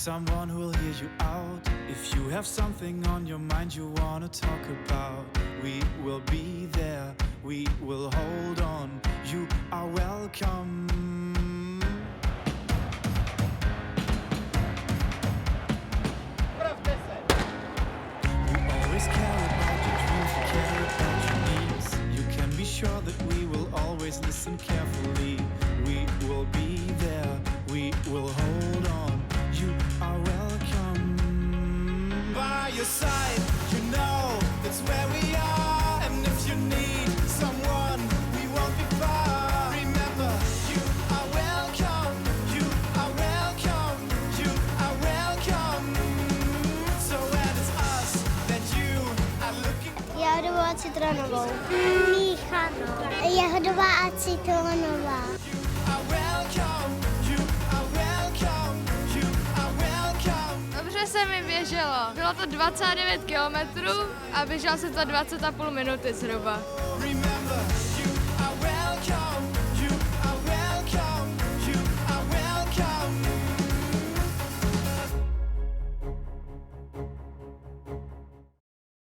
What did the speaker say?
someone who will hear you out. If you have something on your mind you wanna talk about, we will be there, we will hold on. You are welcome. We always care about your dreams, we care about your needs. You can be sure that we will always listen carefully. We will be there, we will hold on. You are welcome. By your side, you know that's where we are. And if you need someone, we won't be far. Remember, you are welcome, you are welcome, you are welcome. So when it's us that you are looking for. Jahodová a citronovou. Míchanou. Jahodová a citronová. You are welcome, you are welcome, you are welcome. Dobře se mi běželo. Bylo to 29 kilometrů a běžela jsem to 20,5 minuty zhruba.